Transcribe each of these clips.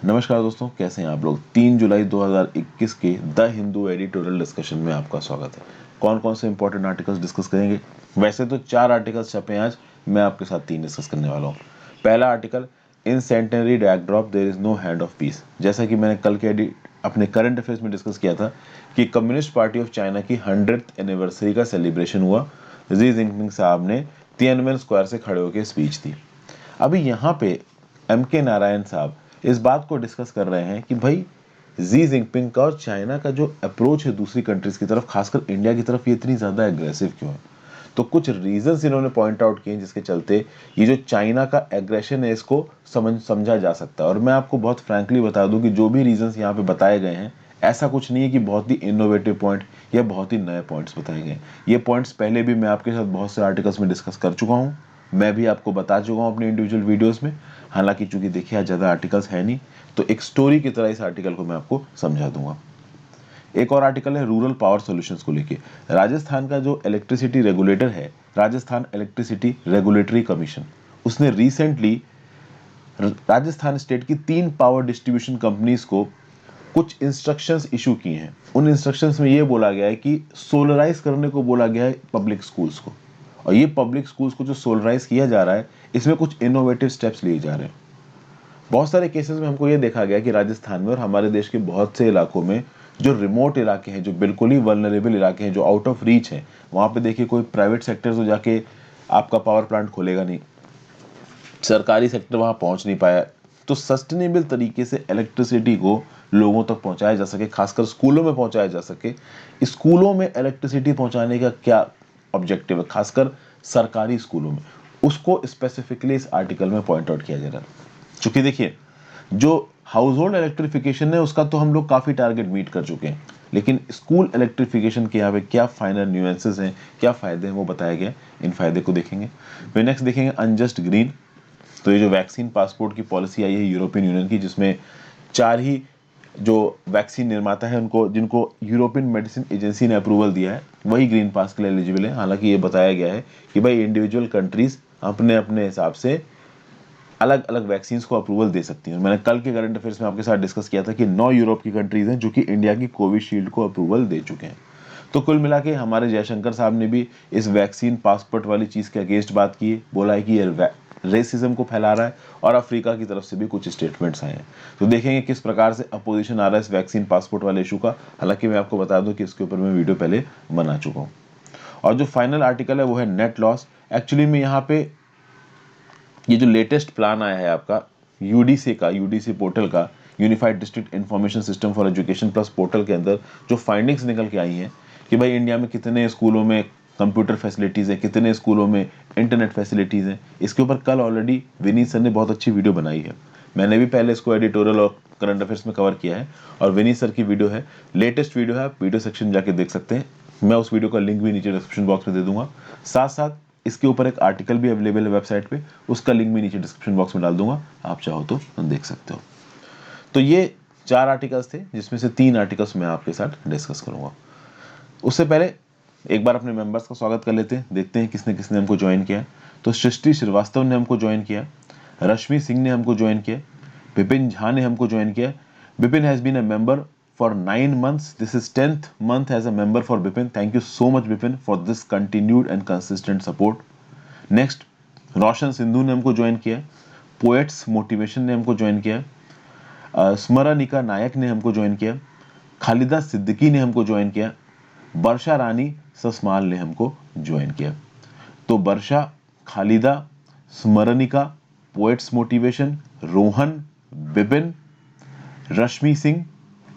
नमस्कार दोस्तों, कैसे हैं आप लोग। 3 जुलाई 2021 के द हिंदू एडिटोरियल डिस्कशन में आपका स्वागत है। कौन कौन से इंपॉर्टेंट आर्टिकल्स डिस्कस करेंगे। वैसे तो 4 आर्टिकल्स छपे हैं आज, मैं आपके साथ 3 डिस्कस करने वाला हूँ। पहला article, in centenary backdrop there is no hand of peace. जैसा कि मैंने कल के अपने करंट अफेयर्स में डिस्कस किया था कि कम्युनिस्ट पार्टी ऑफ चाइना की 100th एनिवर्सरी का सेलिब्रेशन हुआ। जी जिनपिंग साहब ने तियानमेन स्क्वायर से खड़े होकर स्पीच दी। अभी यहाँ पे M.K. नारायण साहब इस बात को डिस्कस कर रहे हैं कि भाई जी जिनपिंग का और चाइना का जो अप्रोच है दूसरी कंट्रीज की तरफ, खासकर इंडिया की तरफ, ये इतनी ज़्यादा एग्रेसिव क्यों है। तो कुछ रीजंस इन्होंने पॉइंट आउट किए जिसके चलते ये जो चाइना का एग्रेशन है इसको समझा जा सकता है। और मैं आपको बहुत फ्रैंकली बता दूं कि जो भी रीजंस यहाँ पे बताए गए हैं, ऐसा कुछ नहीं है कि बहुत ही इनोवेटिव पॉइंट या बहुत ही नए पॉइंट्स बताए गए। ये पॉइंट्स पहले भी मैं आपके साथ बहुत से आर्टिकल्स में डिस्कस कर चुका हूँ, मैं भी आपको बता चुका हूँ अपने इंडिविजुअल वीडियोस में। हालांकि चूंकि देखिए आज ज़्यादा आर्टिकल्स है नहीं, तो एक स्टोरी की तरह इस आर्टिकल को मैं आपको समझा दूंगा। एक और आर्टिकल है रूरल पावर सॉल्यूशंस को लेके। राजस्थान का जो इलेक्ट्रिसिटी रेगुलेटर है, राजस्थान इलेक्ट्रिसिटी रेगुलेटरी कमीशन, उसने रिसेंटली राजस्थान स्टेट की 3 पावर डिस्ट्रीब्यूशन कंपनीज को कुछ इंस्ट्रक्शंस इशू किए हैं। उन इंस्ट्रक्शंस में यह बोला गया है कि सोलराइज करने को बोला गया है पब्लिक स्कूल्स को। और ये पब्लिक स्कूल्स को जो सोलराइज किया जा रहा है, इसमें कुछ इनोवेटिव स्टेप्स लिए जा रहे हैं। बहुत सारे केसेस में हमको ये देखा गया कि राजस्थान में और हमारे देश के बहुत से इलाकों में जो रिमोट इलाके हैं, जो बिल्कुल ही वल्नरेबल इलाके हैं, जो आउट ऑफ रीच हैं, वहां पे देखिए कोई प्राइवेट सेक्टर तो जाके आपका पावर प्लांट खोलेगा नहीं, सरकारी सेक्टर वहां पहुंच नहीं पाया। तो सस्टेनेबल तरीके से इलेक्ट्रिसिटी को लोगों तक पहुंचाया जा सके, खासकर स्कूलों में पहुंचाया जा सके। स्कूलों में इलेक्ट्रिसिटी पहुंचाने का क्या ऑब्जेक्टिव है, खासकर सरकारी स्कूलों में, उसको स्पेसिफिकली इस आर्टिकल में पॉइंट आउट किया जा रहा है। चूंकि देखिए जो हाउस होल्ड इलेक्ट्रिफिकेशन है उसका तो हम लोग काफी टारगेट मीट कर चुके हैं, लेकिन स्कूल इलेक्ट्रिफिकेशन के यहाँ पे क्या फाइनल न्यूएंसेस हैं, क्या फायदे हैं, वो बताया गया। इन फायदे को देखेंगे। फिर नेक्स्ट देखेंगे अनजस्ट ग्रीन। तो ये जो वैक्सीन पासपोर्ट की पॉलिसी आई है यूरोपियन यूनियन की, जिसमें 4 ही जो वैक्सीन निर्माता है उनको, जिनको यूरोपियन मेडिसिन एजेंसी ने अप्रूवल दिया है, वही ग्रीन पास के लिए एलिजिबल है। हालांकि ये बताया गया है कि भाई इंडिविजुअल कंट्रीज अपने अपने हिसाब से अलग अलग वैक्सीन को अप्रूवल दे सकती हैं। मैंने कल के करंट अफेयर्स में आपके साथ डिस्कस किया था कि 9 यूरोप की कंट्रीज हैं जो कि इंडिया की कोविशील्ड को अप्रूवल दे चुके हैं। तो कुल मिला के हमारे जयशंकर साहब ने भी इस वैक्सीन पासपोर्ट वाली चीज के अगेंस्ट बात की है, बोला है कि ये रेसिज्म को फैला रहा है। और अफ्रीका की तरफ से भी कुछ स्टेटमेंट्स आए हैं। तो देखेंगे किस प्रकार से अपोजिशन आ रहा है इस वैक्सीन पासपोर्ट वाले इशू का। हालांकि मैं आपको बता दूं कि इसके ऊपर मैं वीडियो पहले बना चुका हूं। और जो फाइनल आर्टिकल है वो है नेट लॉस। एक्चुअली में यहाँ पे ये जो लेटेस्ट प्लान आया है आपका यूडीसी पोर्टल का, unified district information system for education plus portal के अंदर जो फाइंडिंग्स निकल के आई हैं कि भाई इंडिया में कितने स्कूलों में कंप्यूटर फैसिलिटीज़ है, कितने स्कूलों में इंटरनेट फैसिलिटीज़ हैं, इसके ऊपर कल ऑलरेडी विनीत सर ने बहुत अच्छी वीडियो बनाई है। मैंने भी पहले इसको एडिटोरियल और करंट अफेयर्स में कवर किया है, और विनीत सर की वीडियो है, लेटेस्ट वीडियो है, आप वीडियो सेक्शन जाके देख सकते हैं। मैं उस वीडियो का लिंक भी नीचे डिस्क्रिप्शन बॉक्स में दे दूंगा। साथ साथ इसके ऊपर एक आर्टिकल भी अवेलेबल है वेबसाइट पे, उसका लिंक भी नीचे डिस्क्रिप्शन बॉक्स में डाल दूंगा, आप चाहो तो देख सकते हो। तो ये 4 आर्टिकल्स थे, जिसमें से 3 आर्टिकल्स मैं आपके साथ डिस्कस करूंगा। उससे पहले एक बार अपने मेंबर्स का स्वागत कर लेते हैं, देखते हैं किसने किसने हमको ज्वाइन किया। तो सृष्टि श्रीवास्तव ने हमको ज्वाइन किया, रश्मि सिंह ने हमको ज्वाइन किया, विपिन झा ने हमको ज्वाइन किया। Vipin has been a member for 9 months. This is 10th month as a member for Bipin. Thank you so much Bipin for this continued and consistent support. Next, रोशन सिंधु ने हमको ज्वाइन किया, पोएट्स मोटिवेशन ने हमको join किया, स्मरणिका नायक ने हमको join किया, खालिदा सिद्दीकी ने हमको ज्वाइन किया, वर्षा रानी ससमाल ने हमको ज्वाइन किया। तो Varsha, Khalida, Smaranika, poets motivation, Rohan, Bipin, Rashmi Singh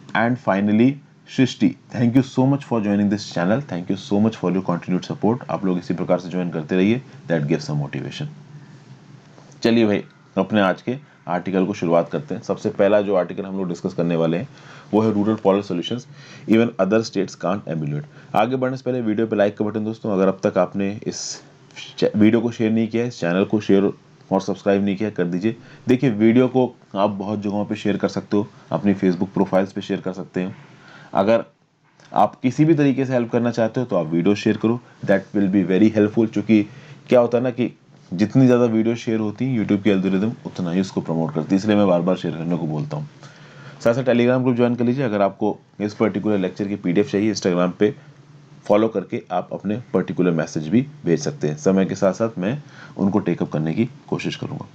and finally Srishti, thank you so much for joining this channel, thank you so much for your continued support. आप लोग इसी प्रकार से ज्वाइन करते रहिए, दैट गिव्स सम मोटिवेशन। चलिए भाई अपने आज के आर्टिकल को शुरुआत करते हैं। सबसे पहला जो आर्टिकल हम लोग डिस्कस करने वाले हैं वो है rural power solutions even other states can't emulate. आगे बढ़ने से पहले वीडियो पे लाइक का बटन दोस्तों, अगर अब तक आपने इस वीडियो को शेयर नहीं किया, इस चैनल को शेयर और सब्सक्राइब नहीं किया, कर दीजिए। देखिए वीडियो को आप बहुत जगहों पे शेयर कर सकते हो, अपनी फेसबुक प्रोफाइल्स पे शेयर कर सकते हो। अगर आप किसी भी तरीके से हेल्प करना चाहते हो तो आप वीडियो शेयर करो, that will be very helpful. क्योंकि क्या होता है ना कि जितनी ज़्यादा वीडियो शेयर होती है यूट्यूब की एल्गोरिदम उतना ही उसको प्रमोट करती है, इसलिए मैं बार बार शेयर करने को बोलता हूँ। साथ साथ टेलीग्राम ग्रुप ज्वाइन कर लीजिए। अगर आपको इस पर्टिकुलर लेक्चर की पीडीएफ चाहिए, इंस्टाग्राम पे फॉलो करके आप अपने पर्टिकुलर मैसेज भी भेज सकते हैं। समय के साथ साथ मैं उनको टेकअप करने की कोशिश करूँगा।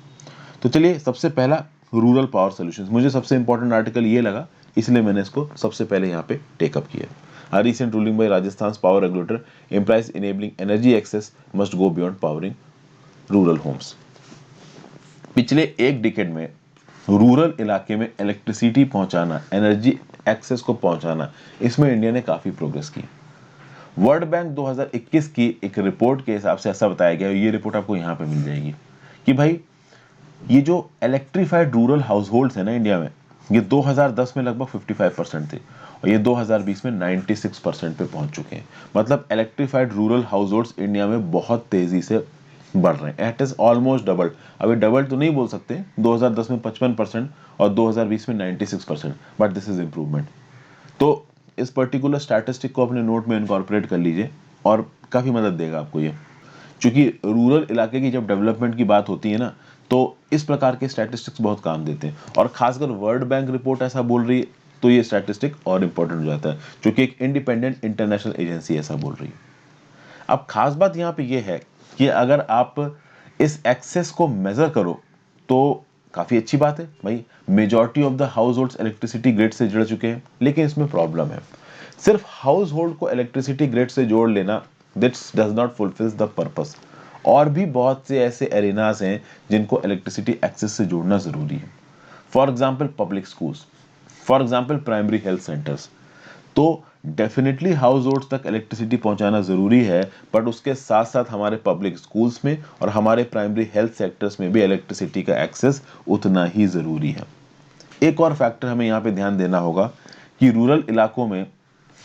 तो चलिए, सबसे पहला रूरल पावर सोल्यूशंस, मुझे सबसे इंपॉर्टेंट आर्टिकल ये लगा, इसलिए मैंने इसको सबसे पहले यहाँ पे टेकअप किया। A recent ruling by Rajasthan's power regulator implies enabling energy access must go beyond powering rural homes. पिछले एक डिकेड में रूरल इलाके में इलेक्ट्रिसिटी पहुंचाना, एनर्जी एक्सेस को पहुंचाना, इसमें इंडिया ने काफी प्रोग्रेस की। वर्ल्ड बैंक 2021 की एक रिपोर्ट के हिसाब से ऐसा बताया गया, ये रिपोर्ट आपको यहाँ पे मिल जाएगी, कि भाई ये जो इलेक्ट्रीफाइड रूरल हाउस होल्ड्स है ना इंडिया में, ये 2010 में लगभग 55% थे और ये 2020 में 96% पे पहुंच चुके हैं। मतलब electrified rural house holds India में बहुत तेजी से बढ़ रहे हैं। It is almost double. अभी डबल तो नहीं बोल सकते, 2010 में 55% और 2020 में 96%, बट दिस इज इम्प्रूवमेंट। तो इस पर्टिकुलर स्टैटिस्टिक को अपने नोट में इनकॉर्पोरेट कर लीजिए और काफी मदद देगा आपको ये। क्योंकि रूरल इलाके की जब डेवलपमेंट की बात होती है ना, तो इस प्रकार के स्टैटिस्टिक्स बहुत काम देते हैं, और खासकर वर्ल्ड बैंक रिपोर्ट ऐसा बोल रही है तो ये स्टैटिस्टिक और इंपॉर्टेंट हो जाता है, क्योंकि एक इंडिपेंडेंट इंटरनेशनल एजेंसी ऐसा बोल रही है। अब खास बात यहाँ पे ये है कि अगर आप इस एक्सेस को मेजर करो तो काफी अच्छी बात है भाई, majority of the house hold electricity grid से जुड़ चुके हैं। लेकिन इसमें प्रॉब्लम है, सिर्फ हाउस होल्ड को इलेक्ट्रिसिटी ग्रिड से जोड़ लेना this does not fulfils the purpose. और भी बहुत से ऐसे एरिनास हैं जिनको इलेक्ट्रिसिटी एक्सेस से जोड़ना जरूरी है। For example public schools, for example primary health centres. तो डेफिनेटली हाउस होल्ड तक इलेक्ट्रिसिटी पहुंचाना जरूरी है, बट उसके साथ साथ हमारे पब्लिक स्कूल्स में और हमारे प्राइमरी हेल्थ सेक्टर्स में भी इलेक्ट्रिसिटी का एक्सेस उतना ही जरूरी है। एक और फैक्टर हमें यहाँ पे ध्यान देना होगा कि रूरल इलाकों में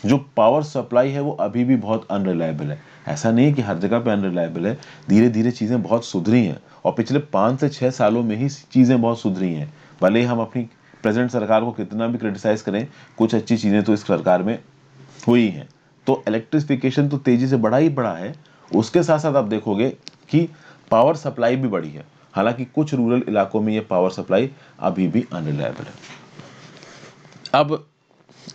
जो पावर सप्लाई है वो अभी भी बहुत अनरिलायबल है। ऐसा नहीं है कि हर जगह पे अनरिलायबल है, धीरे धीरे चीजें बहुत सुधरी हैं और पिछले 5 से 6 सालों में ही चीजें बहुत सुधरी हैं। भले ही हम अपनी प्रेजेंट सरकार को कितना भी क्रिटिसाइज करें, कुछ अच्छी चीजें तो इस सरकार में हुई हैं। तो इलेक्ट्रिफिकेशन तो तेजी से बढ़ा ही बढ़ा है, उसके साथ साथ आप देखोगे कि पावर सप्लाई भी बढ़ी है। हालांकि कुछ रूरल इलाकों में ये पावर सप्लाई अभी भी अनरिलायबल है। अब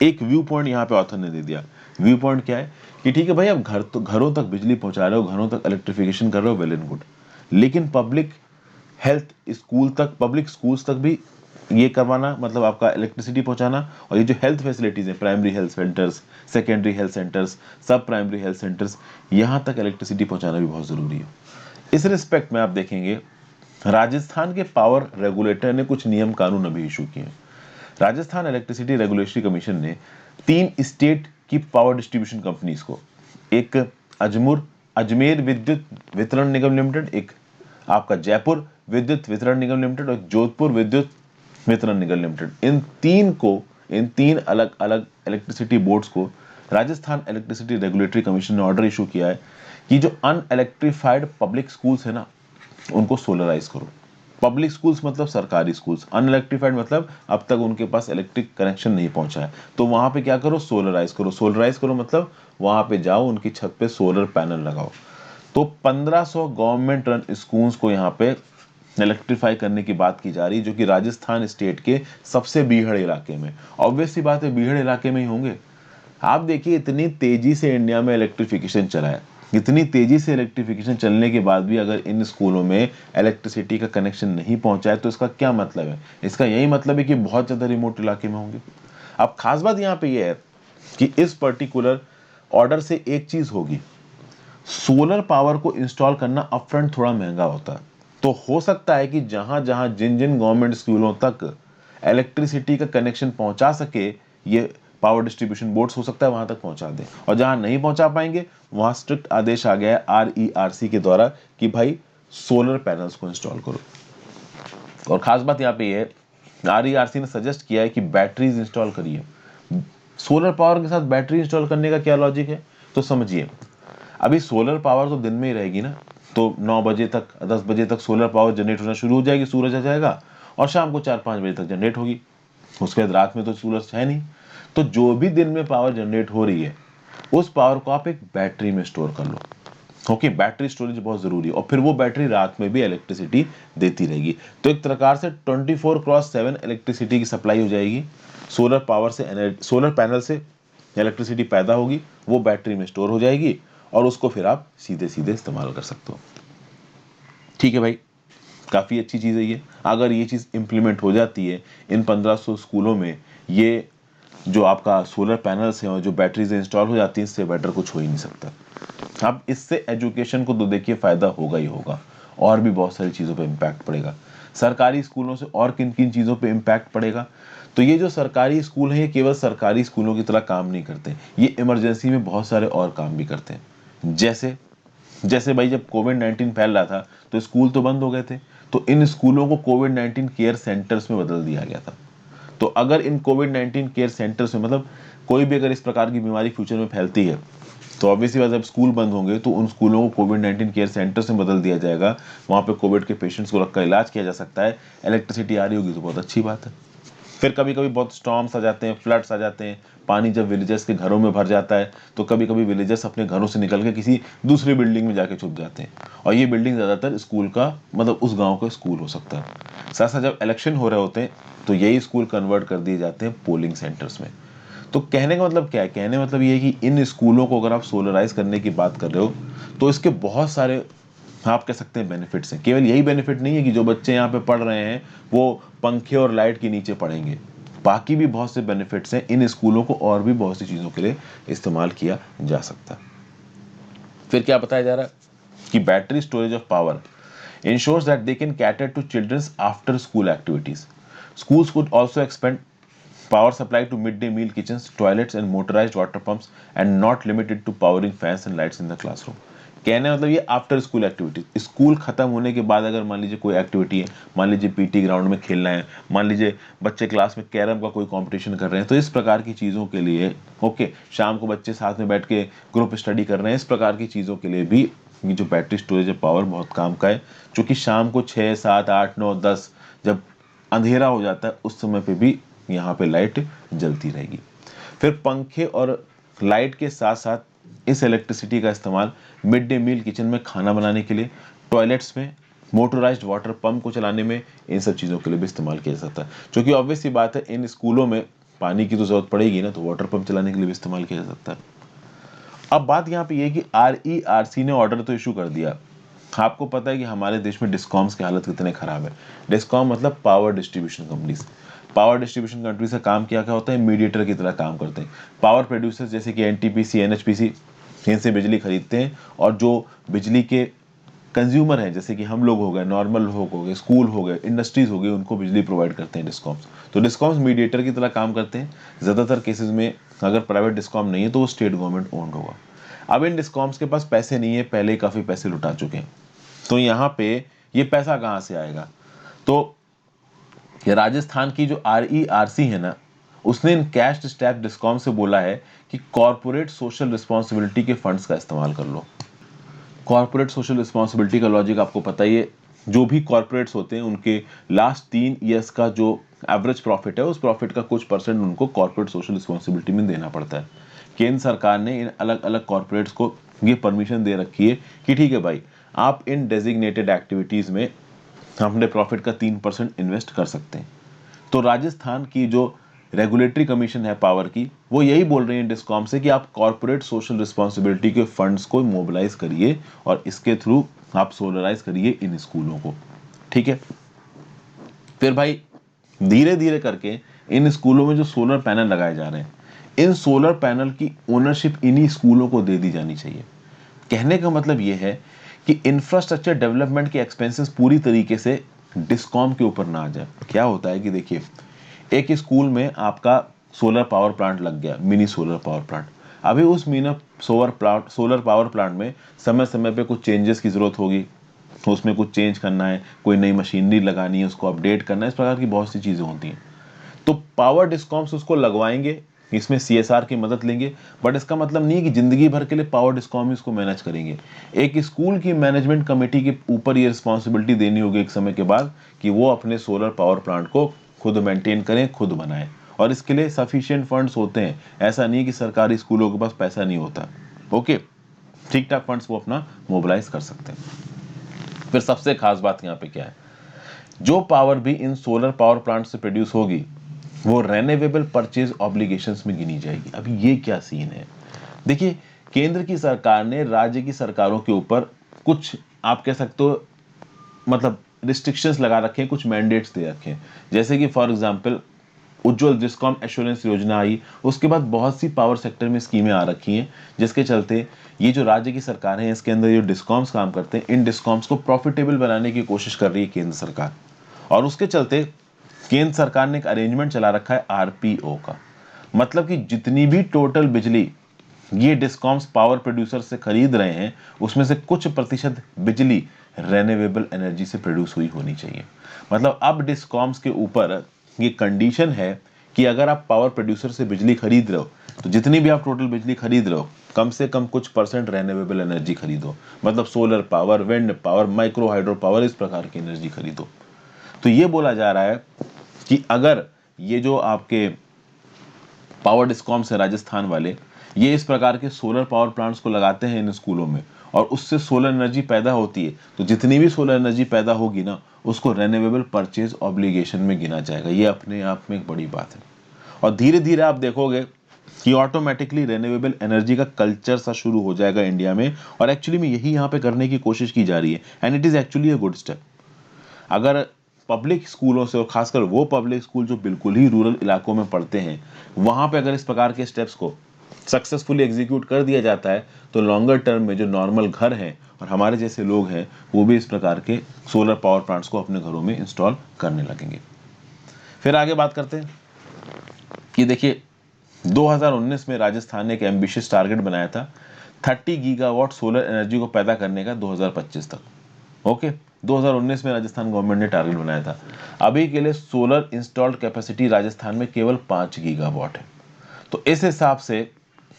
एक व्यू पॉइंट यहाँ पे ऑथर ने दे दिया। व्यू पॉइंट क्या है कि ठीक है भाई, आप घरों तक बिजली पहुंचा रहे हो, घरों तक इलेक्ट्रिफिकेशन कर रहे हो, वेल एंड गुड, लेकिन पब्लिक हेल्थ स्कूल तक, पब्लिक स्कूल्स तक भी ये करवाना, मतलब आपका इलेक्ट्रिसिटी पहुंचाना, और ये जो हेल्थ फैसिलिटीज है, primary health centres, secondary health centres, सब प्राइमरी हेल्थ सेंटर्स, यहाँ तक इलेक्ट्रिसिटी पहुंचाना भी बहुत जरूरी है। इस रिस्पेक्ट में आप देखेंगे राजस्थान के पावर रेगुलेटर ने कुछ नियम कानून अभी इशू किए हैं। राजस्थान इलेक्ट्रिसिटी रेगुलेटरी कमीशन ने 3 स्टेट की पावर डिस्ट्रीब्यूशन कंपनीज को, एक अजमेर विद्युत वितरण निगम लिमिटेड, एक आपका जयपुर विद्युत वितरण निगम लिमिटेड और जोधपुर विद्युत वितरण निगम लिमिटेड, इन तीन अलग अलग इलेक्ट्रिसिटी बोर्ड्स को राजस्थान इलेक्ट्रिसिटी रेगुलेटरी कमीशन ने ऑर्डर इशू किया है कि जो अनइलेक्ट्रिफाइड पब्लिक स्कूल्स है ना, उनको सोलराइज करो। पब्लिक स्कूल्स मतलब सरकारी स्कूल्स, अनइलेक्ट्रिफाइड मतलब अब तक उनके पास इलेक्ट्रिक कनेक्शन नहीं पहुंचा है, तो वहां पे क्या करो, सोलराइज करो। सोलराइज करो मतलब वहां पे जाओ, उनकी छत पे सोलर पैनल लगाओ। तो 1500 गवर्नमेंट रन स्कूल्स को यहाँ पे इलेक्ट्रीफाई करने की बात की जा रही है, जो कि राजस्थान स्टेट के सबसे बीहड़ इलाके में। ऑब्वियस सी बात है, बीहड़ इलाके में ही होंगे। आप देखिए, इतनी तेजी से इंडिया में इलेक्ट्रिफिकेशन चला है, इतनी तेजी से इलेक्ट्रिफिकेशन चलने के बाद भी अगर इन स्कूलों में इलेक्ट्रिसिटी का कनेक्शन नहीं पहुंचा है, तो इसका क्या मतलब है? इसका यही मतलब है कि बहुत ज्यादा रिमोट इलाके में होंगे। अब खास बात यहाँ पे ये है कि इस पर्टिकुलर ऑर्डर से एक चीज होगी, सोलर पावर को इंस्टॉल करना अपफ्रंट थोड़ा महंगा होता है। तो हो सकता है कि जहां जहां जिन जिन गवर्नमेंट स्कूलों तक इलेक्ट्रिसिटी का कनेक्शन पहुंचा सके ये पावर डिस्ट्रीब्यूशन बोर्ड्स, हो सकता है वहां तक पहुंचा दें, और जहां नहीं पहुंचा पाएंगे वहां स्ट्रिक्ट आदेश आ गया है RERC के द्वारा कि भाई सोलर पैनल्स को इंस्टॉल करो। और खास बात यहाँ पे ये है, RERC ने सजेस्ट किया है कि बैटरीज इंस्टॉल करिए। सोलर पावर के साथ बैटरी इंस्टॉल करने का क्या लॉजिक है? तो समझिए, अभी सोलर पावर तो दिन में ही रहेगी ना, तो 9 बजे तक 10 बजे तक सोलर पावर जनरेट होना शुरू हो जाएगी, सूरज आ जाएगा, और शाम को 4-5 बजे तक जनरेट होगी। उसके बाद रात में तो सूरज है नहीं, तो जो भी दिन में पावर जनरेट हो रही है उस पावर को आप एक बैटरी में स्टोर कर लो। ओके, बैटरी स्टोरेज बहुत जरूरी है, और फिर वो बैटरी रात में भी इलेक्ट्रिसिटी देती रहेगी। तो एक प्रकार से 24/7 इलेक्ट्रिसिटी की सप्लाई हो जाएगी। सोलर पावर से, सोलर पैनल से इलेक्ट्रिसिटी पैदा होगी, वो बैटरी में स्टोर हो जाएगी, और उसको फिर आप सीधे सीधे इस्तेमाल कर सकते हो। ठीक है भाई, काफ़ी अच्छी चीज़ है ये। अगर ये चीज़ इम्प्लीमेंट हो जाती है इन 1500 स्कूलों में, ये जो आपका सोलर पैनल्स हैं और जो बैटरीज इंस्टॉल हो जाती हैं, इससे बेटर कुछ हो ही नहीं सकता। अब इससे एजुकेशन को तो देखिए फ़ायदा होगा ही होगा, और भी बहुत सारी चीज़ों पे इम्पैक्ट पड़ेगा। सरकारी स्कूलों से और किन किन चीज़ों पे इम्पैक्ट पड़ेगा, तो ये जो सरकारी स्कूल हैं, ये केवल सरकारी स्कूलों की तरह काम नहीं करते, ये इमरजेंसी में बहुत सारे और काम भी करते हैं। जैसे जैसे भाई, जब कोविड-19 फैल रहा था तो स्कूल तो बंद हो गए थे, तो इन स्कूलों को कोविड-19 केयर सेंटर्स में बदल दिया गया था। तो अगर इन कोविड-19 केयर सेंटर्स में, मतलब कोई भी अगर इस प्रकार की बीमारी फ्यूचर में फैलती है, तो ऑब्वियसली बात है, जब स्कूल बंद होंगे तो उन स्कूलों को कोविड-19 केयर सेंटर्स में बदल दिया जाएगा। वहाँ पे कोविड के पेशेंट्स को रखकर इलाज किया जा सकता है। इलेक्ट्रिसिटी आ रही होगी तो बहुत अच्छी बात है। फिर कभी कभी बहुत स्टॉर्म्स आ जाते हैं, फ्लड्स आ जाते हैं, पानी जब विलेजर्स के घरों में भर जाता है, तो कभी कभी विलेजर्स अपने घरों से निकल के किसी दूसरी बिल्डिंग में जाके छुप जाते हैं, और ये बिल्डिंग ज़्यादातर स्कूल का, मतलब उस गांव का स्कूल हो सकता है। साथ साथ जब इलेक्शन हो रहे होते हैं तो यही स्कूल कन्वर्ट कर दिए जाते हैं पोलिंग सेंटर्स में। तो कहने का मतलब क्या है, कहने का मतलब ये है कि इन स्कूलों को अगर आप सोलराइज करने की बात कर रहे हो, तो इसके बहुत सारे, आप कह सकते हैं, बेनिफिट्स हैं। केवल यही बेनिफिट नहीं है कि जो बच्चे यहाँ पे पढ़ रहे हैं वो पंखे और लाइट के नीचे पढ़ेंगे, बाकी भी बहुत से बेनिफिट्स हैं। इन स्कूलों को और भी बहुत सी चीज़ों के लिए इस्तेमाल किया जा सकता है। फिर क्या बताया जा रहा है कि battery storage of power ensures that they can cater to children's after school activities. Schools could also expand power supply to midday meal kitchens, toilets and motorized water pumps, and not limited to powering fans and lights in the classroom. कहने का मतलब ये after school activities, school खत्म होने के बाद अगर मान लीजिए कोई एक्टिविटी है, मान लीजिए पीटी ग्राउंड में खेलना है, मान लीजिए बच्चे क्लास में कैरम का कोई कंपटीशन कर रहे हैं, तो इस प्रकार की चीज़ों के लिए, ओके, शाम को बच्चे साथ में बैठ के ग्रुप स्टडी कर रहे हैं, इस प्रकार की चीज़ों के लिए भी ये जो बैटरी स्टोरेज है पावर बहुत काम का है। क्योंकि शाम को 6, 7, 8, 9, 10 जब अंधेरा हो जाता है, उस समय पे भी यहाँ पे लाइट जलती रहेगी। फिर पंखे और लाइट के साथ साथ इस इलेक्ट्रिसिटी का इस्तेमाल मिड डे मील किचन में खाना बनाने के लिए, टॉयलेट्स में, मोटराइज्ड वाटर पंप को चलाने में, इन सब चीज़ों के लिए भी इस्तेमाल किया जा सकता है। क्योंकि ऑब्वियस सी बात है, इन स्कूलों में पानी की तो जरूरत पड़ेगी ना, तो वाटर पंप चलाने के लिए भी इस्तेमाल किया जा सकता है। अब बात यहाँ पे ये है कि RERC ने ऑर्डर तो इशू कर दिया। आपको पता है कि हमारे देश में डिस्कॉम्स की हालत कितने खराब है। डिस्कॉम मतलब power distribution companies. Power distribution company से काम क्या क्या होता है, मीडिएटर की तरह काम करते हैं। पावर प्रोड्यूसर्स जैसे कि NTPC, NHPC, इनसे बिजली खरीदते हैं, और जो बिजली के कंज्यूमर हैं, जैसे कि हम लोग हो गए, नॉर्मल लोग हो गए, स्कूल हो गए, इंडस्ट्रीज हो गई, उनको बिजली प्रोवाइड करते हैं डिस्कॉम्स। तो डिस्कॉम्स मीडिएटर की तरह काम करते हैं। ज़्यादातर केसेस में अगर प्राइवेट डिस्कॉम नहीं है तो वो स्टेट गवर्नमेंट ओन्ड होगा। अब इन डिस्कॉम्स के पास पैसे नहीं है, पहले ही काफ़ी पैसे लुटा चुके हैं, तो यहाँ पे ये पैसा कहाँ से आएगा। तो ये राजस्थान की जो RERC है ना, उसने इन कैश स्टैप डिस्कॉम से बोला है कि कॉर्पोरेट सोशल रिस्पॉन्सिबिलिटी के फंड्स का इस्तेमाल कर लो। कॉर्पोरेट सोशल रिस्पॉन्सिबिलिटी का लॉजिक आपको पता ही है। जो भी कॉर्पोरेट्स होते हैं, उनके लास्ट 3 ईयर्स का जो एवरेज प्रॉफिट है, उस प्रॉफिट का कुछ परसेंट उनको कॉर्पोरेट सोशल रिस्पॉन्सिबिलिटी में देना पड़ता है। केंद्र सरकार ने इन अलग अलग कॉर्पोरेट्स को ये परमिशन दे रखी है कि ठीक है भाई, आप इन डेजिग्नेटेड एक्टिविटीज़ में अपने प्रॉफिट का 3% इन्वेस्ट कर सकते हैं। तो राजस्थान की जो रेगुलेटरी कमीशन है पावर की, वो यही बोल रही है डिस्कॉम से कि आप कॉर्पोरेट सोशल रिस्पॉन्सिबिलिटी के फंड्स को मोबिलाइज करिए, और इसके थ्रू आप सोलराइज करिए इन स्कूलों को। ठीक है। फिर भाई, धीरे धीरे करके इन स्कूलों में जो सोलर पैनल लगाए जा रहे हैं, इन सोलर पैनल की ओनरशिप इन्हीं स्कूलों को दे दी जानी चाहिए। कहने का मतलब ये है कि इंफ्रास्ट्रक्चर डेवलपमेंट के एक्सपेंसेस पूरी तरीके से डिस्कॉम के ऊपर ना आ जाए। क्या होता है कि देखिए, एक स्कूल में आपका सोलर पावर प्लांट लग गया, मिनी सोलर पावर प्लांट। अभी उस मिनी सोलर पावर प्लांट में समय समय पे कुछ चेंजेस की जरूरत होगी, तो उसमें कुछ चेंज करना है, कोई नई मशीनरी लगानी है, उसको अपडेट करना है, इस प्रकार की बहुत सी चीज़ें होती हैं। तो पावर डिस्कॉम्स उसको लगवाएंगे, इसमें CSR की मदद लेंगे, बट इसका मतलब नहीं है कि जिंदगी भर के लिए पावर डिस्कॉम ही इसको मैनेज करेंगे। एक स्कूल की मैनेजमेंट कमेटी के ऊपर ये रिस्पॉन्सिबिलिटी देनी होगी एक समय के बाद कि वो अपने सोलर पावर प्लांट को खुद मेंटेन करें, खुद बनाएं, और इसके लिए सफिशिएंट फंड्स होते हैं। ऐसा नहीं है कि सरकारी स्कूलों के पास पैसा नहीं होता। ओके, ठीक ठाक फंड्स वो अपना मोबिलाइज कर सकते हैं। फिर सबसे खास बात यहाँ पे क्या है, जो पावर भी इन सोलर पावर प्लांट से प्रोड्यूस होगी वो रेन्यूएबल परचेज ऑब्लिगेशंस में गिनी जाएगी। अभी ये क्या सीन है, देखिए केंद्र की सरकार ने राज्य की सरकारों के ऊपर कुछ आप कह सकते हो मतलब रिस्ट्रिक्शंस लगा रखे हैं, कुछ मैंडेट्स दे रखे हैं। जैसे कि for example Ujjwal discom assurance योजना आई, उसके बाद बहुत सी पावर सेक्टर में स्कीमें आ रखी हैं, जिसके चलते ये जो राज्य की सरकारें हैं इसके अंदर जो डिस्कॉम्स काम करते हैं, इन डिस्कॉम्स को प्रॉफिटेबल बनाने की कोशिश कर रही है केंद्र सरकार। और उसके चलते केंद्र सरकार ने एक अरेंजमेंट चला रखा है आरपीओ का, मतलब कि जितनी भी टोटल बिजली ये डिस्कॉम्स पावर प्रोड्यूसर से खरीद रहे हैं उसमें से कुछ प्रतिशत बिजली रेन्यूएबल एनर्जी से प्रोड्यूस हुई होनी चाहिए। मतलब अब डिस्कॉम्स के ऊपर ये कंडीशन है कि अगर आप पावर प्रोड्यूसर से बिजली खरीद रहे हो तो जितनी भी आप टोटल बिजली खरीद रहे हो कम से कम कुछ परसेंट रेन्यूएबल एनर्जी खरीदो, मतलब solar power, wind power, micro hydro power, इस प्रकार की एनर्जी खरीदो। तो ये बोला जा रहा है कि अगर ये जो आपके पावर डिस्कॉम्स है राजस्थान वाले, ये इस प्रकार के सोलर पावर प्लांट्स को लगाते हैं इन स्कूलों में और उससे सोलर एनर्जी पैदा होती है, तो जितनी भी सोलर एनर्जी पैदा होगी ना उसको रेन्यूएबल परचेज ऑब्लिगेशन में गिना जाएगा। ये अपने आप में एक बड़ी बात है। और धीरे धीरे आप देखोगे कि ऑटोमेटिकली रेन्यूएबल एनर्जी का कल्चर सा शुरू हो जाएगा इंडिया में, और एक्चुअली में यही यहाँ पे करने की कोशिश की जा रही है and it is actually a good step. अगर पब्लिक स्कूलों से और खासकर वो पब्लिक स्कूल जो बिल्कुल ही रूरल इलाकों में पढ़ते हैं वहां पे अगर इस प्रकार के स्टेप्स को सक्सेसफुली एग्जीक्यूट कर दिया जाता है तो लॉन्गर टर्म में जो नॉर्मल घर हैं और हमारे जैसे लोग हैं वो भी इस प्रकार के सोलर पावर प्लांट्स को अपने घरों में इंस्टॉल करने लगेंगे। फिर आगे बात करते हैं कि देखिए 2019 में राजस्थान ने एक एम्बिशियस टारगेट बनाया था 30 गीगावाट सोलर एनर्जी को पैदा करने का 2025 तक। ओके, 2019 में राजस्थान गवर्नमेंट ने टारगेट बनाया था। अभी के लिए सोलर इंस्टॉल्ड कैपेसिटी राजस्थान में केवल 5 गीगावाट है। तो इस हिसाब से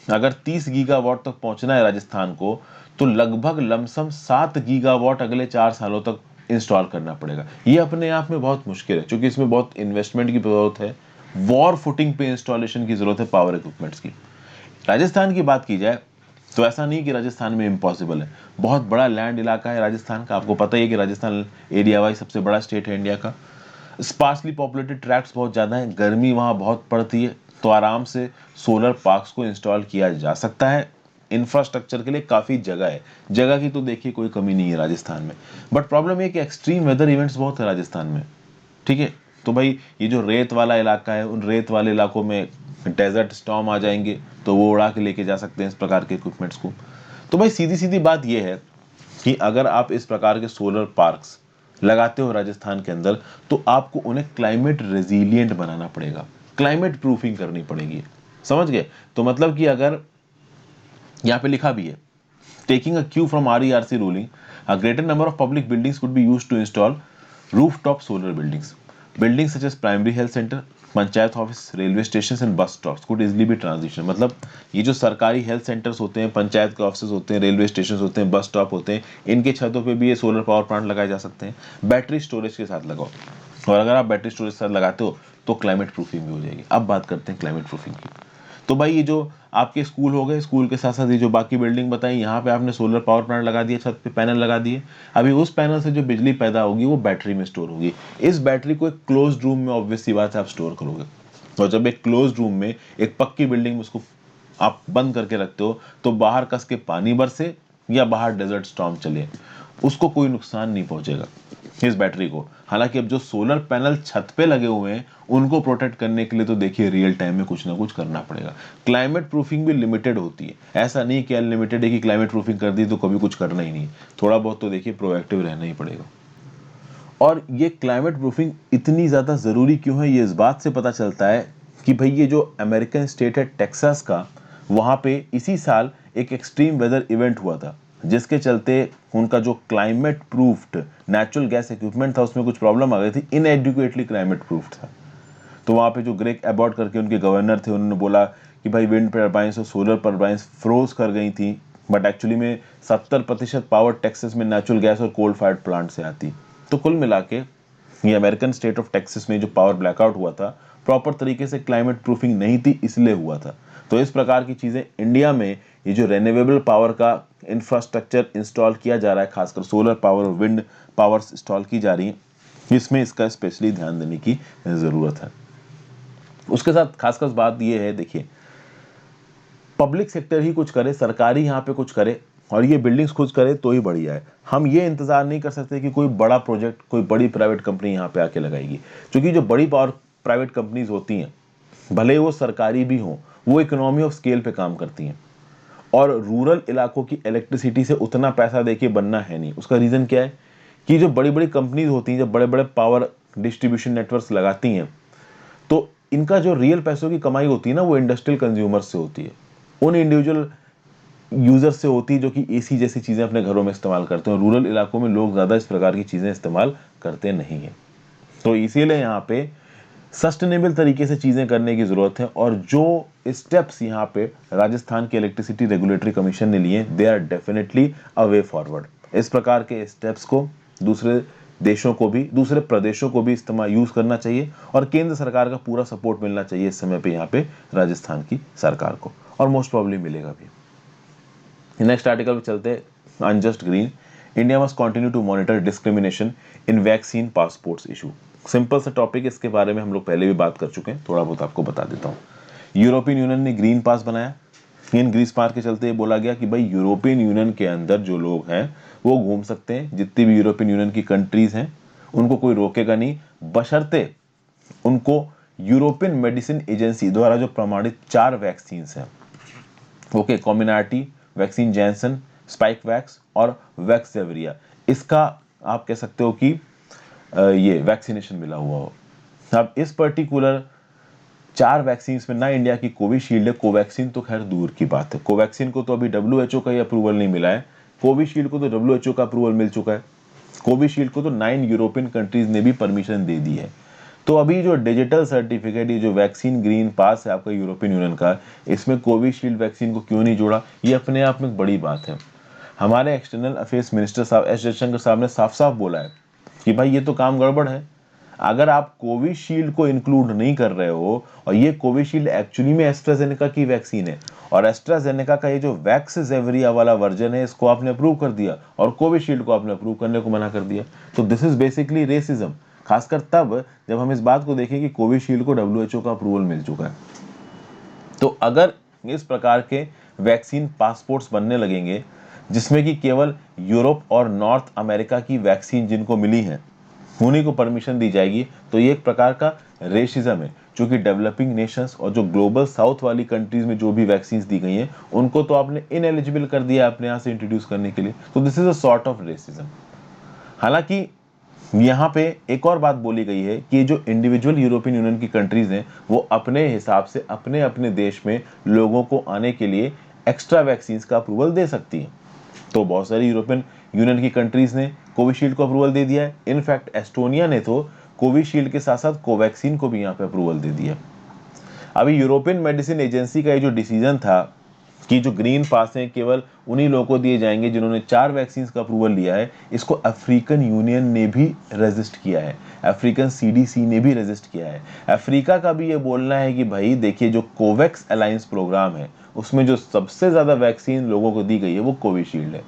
अगर 30 गीगावाट तक पहुंचना है राजस्थान को तो लगभग लमसम 7 गीगावाट अगले 4 सालों तक इंस्टॉल करना पड़ेगा। ये अपने आप में बहुत मुश्किल है क्योंकि इसमें बहुत इन्वेस्टमेंट की जरूरत है, वॉर फुटिंग पे इंस्टॉलेशन की जरूरत है पावर इक्विपमेंट्स की। राजस्थान की बात की जाए तो ऐसा नहीं कि राजस्थान में इम्पॉसिबल है, बहुत बड़ा लैंड इलाका है राजस्थान का। आपको पता ही है कि राजस्थान एरिया वाइज सबसे बड़ा स्टेट है इंडिया का। स्पार्सली पॉपुलेटेड ट्रैक्ट्स बहुत ज़्यादा हैं, गर्मी वहाँ बहुत पड़ती है, तो आराम से सोलर पार्क्स को इंस्टॉल किया जा सकता है। इंफ्रास्ट्रक्चर के लिए काफ़ी जगह है, जगह की तो देखिए कोई कमी नहीं है राजस्थान में। बट प्रॉब्लम ये कि एक्सट्रीम वेदर इवेंट्स बहुत है राजस्थान में, ठीक है। तो भाई ये जो रेत वाला इलाका है उन रेत वाले इलाकों में डेजर्ट स्टॉर्म आ जाएंगे तो वो उड़ा के लेके जा सकते हैं इस प्रकार के इक्विपमेंट्स को। तो भाई सीधी सीधी बात ये है कि अगर आप इस प्रकार के सोलर पार्क्स लगाते हो राजस्थान के अंदर तो आपको उन्हें क्लाइमेट रेजिलिएंट बनाना पड़ेगा, क्लाइमेट प्रूफिंग करनी पड़ेगी, समझ गए। तो मतलब कि अगर यहाँ पे लिखा भी है taking a cue from RERC ruling a greater number of public buildings could be used to install rooftop solar buildings such as primary health centre, panchayat office, railway station and bus stops could easily be transition. मतलब ये जो सरकारी health centres होते हैं, पंचायत के office होते हैं, railway station होते हैं, बस स्टॉप होते हैं, इनके छतों पे भी ये सोलर पावर प्लांट लगाए जा सकते हैं बैटरी स्टोरेज के साथ लगाओ। और अगर आप बैटरी स्टोरेज के साथ लगाते हो तो क्लाइमेट प्रूफिंग भी हो जाएगी। अब बात करते हैं क्लाइमेट प्रूफिंग की। तो भाई ये जो आपके स्कूल हो गए, स्कूल के साथ साथ ये जो बाकी बिल्डिंग बताई यहाँ पे आपने सोलर पावर प्लांट लगा दिया, छत पे पैनल लगा दिए। अभी उस पैनल से जो बिजली पैदा होगी वो बैटरी में स्टोर होगी। इस बैटरी को एक क्लोज्ड रूम में ऑब्वियस सी बात है आप स्टोर करोगे, और जब एक क्लोज्ड रूम में एक पक्की बिल्डिंग में उसको आप बंद करके रखते हो तो बाहर कस के पानी बरसे या बाहर डेजर्ट स्टॉर्म चले उसको कोई नुकसान नहीं पहुंचेगा इस बैटरी को। हालांकि अब जो सोलर पैनल छत पे लगे हुए हैं उनको प्रोटेक्ट करने के लिए तो देखिए रियल टाइम में कुछ ना कुछ करना पड़ेगा। क्लाइमेट प्रूफिंग भी लिमिटेड होती है, ऐसा नहीं कि अनलिमिटेड है कि क्लाइमेट प्रूफिंग कर दी तो कभी कुछ करना ही नहीं। थोड़ा बहुत तो देखिए प्रोएक्टिव रहना ही पड़ेगा। और ये क्लाइमेट प्रूफिंग इतनी ज़्यादा ज़रूरी क्यों है, ये इस बात से पता चलता है कि भाई ये जो अमेरिकन स्टेट है टेक्सास का, वहाँ पे इसी साल एक एक्सट्रीम वेदर इवेंट हुआ था जिसके चलते उनका जो climate proofed natural gas equipment था उसमें कुछ प्रॉब्लम आ गई थी, इनएडुकेटली क्लाइमेट प्रूफ्ड था। तो वहाँ पे जो ग्रेग एबॉट करके उनके गवर्नर थे उन्होंने बोला कि भाई विंड टर्बाइंस और सोलर टर्बाइंस फ्रोज कर गई थी, बट एक्चुअली में 70% पावर टेक्सास में नेचुरल गैस और कोल फायर्ड प्लांट से आती। तो कुल मिला के ये अमेरिकन स्टेट ऑफ टेक्सास में जो पावर ब्लैकआउट हुआ था प्रॉपर तरीके से क्लाइमेट प्रूफिंग नहीं थी इसलिए हुआ था। तो इस प्रकार की चीज़ें इंडिया में ये जो रिन्यूएबल पावर का इंफ्रास्ट्रक्चर इंस्टॉल किया जा रहा है, खासकर सोलर पावर और विंड पावर इंस्टॉल की जा रही है, इसमें इसका स्पेशली ध्यान देने की ज़रूरत है। उसके साथ खासकर बात ये है, देखिए पब्लिक सेक्टर ही कुछ करे, सरकारी यहाँ पे कुछ करे और ये बिल्डिंग्स खुद करे तो ही बढ़िया है। हम ये इंतजार नहीं कर सकते कि कोई बड़ा प्रोजेक्ट कोई बड़ी प्राइवेट कंपनी यहाँ पे आके लगाएगी, क्योंकि जो बड़ी पावर प्राइवेट कंपनीज होती हैं, भले वो सरकारी भी हों, वो इकोनॉमी ऑफ स्केल पे काम करती हैं और रूरल इलाकों की इलेक्ट्रिसिटी से उतना पैसा देके बनना है नहीं। उसका रीज़न क्या है कि जो बड़ी बड़ी कंपनीज होती हैं, जब बड़े बड़े पावर डिस्ट्रीब्यूशन नेटवर्क्स लगाती हैं, तो इनका जो रियल पैसों की कमाई होती है ना, वो इंडस्ट्रियल कंज्यूमर्स से होती है, उन इंडिविजुअल यूजर से होती है जो कि एसी जैसी चीज़ें अपने घरों में इस्तेमाल करते हैं। रूरल इलाकों में लोग ज़्यादा इस प्रकार की चीज़ें इस्तेमाल करते नहीं हैं, तो इसीलिए यहाँ पे सस्टेनेबल तरीके से चीज़ें करने की ज़रूरत है। और जो स्टेप्स यहाँ पे राजस्थान के इलेक्ट्रिसिटी रेगुलेटरी कमीशन ने लिए, they are definitely a way forward. इस प्रकार के स्टेप्स को दूसरे देशों को भी, दूसरे प्रदेशों को भी इस्तेमाल यूज़ करना चाहिए और केंद्र सरकार का पूरा सपोर्ट मिलना चाहिए इस समय पे यहाँ पे राजस्थान की सरकार को, और मोस्ट प्रॉब्ली मिलेगा भी। नेक्स्ट आर्टिकल पे चलते, unjust green, India must continue to monitor discrimination in vaccine passports issue. Simple सा टॉपिक, इसके बारे में हम लोग पहले भी बात कर चुके हैं, थोड़ा बहुत आपको बता देता हूँ। यूरोपियन यूनियन ने ग्रीन पास बनाया। इन ग्रीन पास के चलते बोला गया कि भाई यूरोपियन यूनियन के अंदर जो लोग हैं वो घूम सकते हैं, जितनी भी यूरोपियन यूनियन की कंट्रीज हैं उनको कोई रोकेगा नहीं, बशर्ते उनको यूरोपियन मेडिसिन एजेंसी द्वारा जो प्रमाणित 4 वैक्सीन हैं, okay, Comirnaty vaccine, Janssen, Spikevax और वैक्सजेवरिया, इसका आप कह सकते हो कि ये वैक्सीनेशन मिला हुआ हो। अब इस पर्टिकुलर 4 वैक्सीन में ना इंडिया की कोविशील्ड है, कोवैक्सीन तो खैर दूर की बात है, कोवैक्सीन को तो अभी WHO का ही अप्रूवल नहीं मिला है, कोविशील्ड को तो WHO का अप्रूवल मिल चुका है, कोविशील्ड को तो 9 यूरोपियन कंट्रीज ने भी परमिशन दे दी है। तो अभी जो डिजिटल सर्टिफिकेट, ये जो वैक्सीन ग्रीन पास है आपका यूरोपियन यूनियन का, इसमें कोविशील्ड वैक्सीन को क्यों नहीं जोड़ा, ये अपने आप में एक बड़ी बात है। हमारे एक्सटर्नल अफेयर्स मिनिस्टर साहब एस जयशंकर साहब ने साफ साफ बोला है कि भाई ये तो काम गड़बड़ है, अगर आप कोविशील्ड को इंक्लूड नहीं कर रहे हो, और ये कोविशील्ड एक्चुअली में एस्ट्राजेनेका की वैक्सीन है, और एस्ट्राजेनेका का ये जो वैक्सजेवरिया वाला वर्जन है इसको आपने अप्रूव कर दिया और कोविशील्ड को आपने अप्रूव करने को मना कर दिया, तो दिस इज बेसिकली रेसिज्म। खासकर तब जब हम इस बात को देखें कि कोविशील्ड को WHO का अप्रूवल मिल चुका है। तो अगर इस प्रकार के वैक्सीन पासपोर्ट्स बनने लगेंगे जिसमें कि केवल यूरोप और नॉर्थ अमेरिका की वैक्सीन जिनको मिली है उन्हीं को परमिशन दी जाएगी, तो ये एक प्रकार का रेसिज्म है, क्योंकि डेवलपिंग नेशंस और जो ग्लोबल साउथ वाली कंट्रीज में जो भी वैक्सीन दी गई हैं उनको तो आपने इनएलिजिबल कर दिया अपने यहाँ से इंट्रोड्यूस करने के लिए, तो this is a sort of racism. हालांकि यहाँ पे एक और बात बोली गई है कि जो इंडिविजुअल यूरोपियन यूनियन की कंट्रीज हैं वो अपने हिसाब से अपने अपने देश में लोगों को आने के लिए एक्स्ट्रा वैक्सीन का अप्रूवल दे सकती हैं। तो बहुत सारी यूरोपियन यूनियन की कंट्रीज ने कोविशील्ड को अप्रूवल दे दिया है, इनफैक्ट एस्टोनिया ने तो कोविशील्ड के साथ साथ कोवैक्सीन को भी यहाँ पे अप्रूवल दे दिया। अभी यूरोपियन मेडिसिन एजेंसी का ये जो डिसीजन था कि जो ग्रीन पास हैं केवल उन्हीं लोगों को दिए जाएंगे जिन्होंने 4 वैक्सीन का अप्रूवल लिया है, इसको अफ्रीकन यूनियन ने भी रेजिस्ट किया है, अफ्रीकन CDC ने भी रेजिस्ट किया है। अफ्रीका का भी ये बोलना है कि भाई देखिए जो कोवैक्स अलायंस प्रोग्राम है उसमें जो सबसे ज़्यादा वैक्सीन लोगों को दी गई है वो कोविशील्ड है,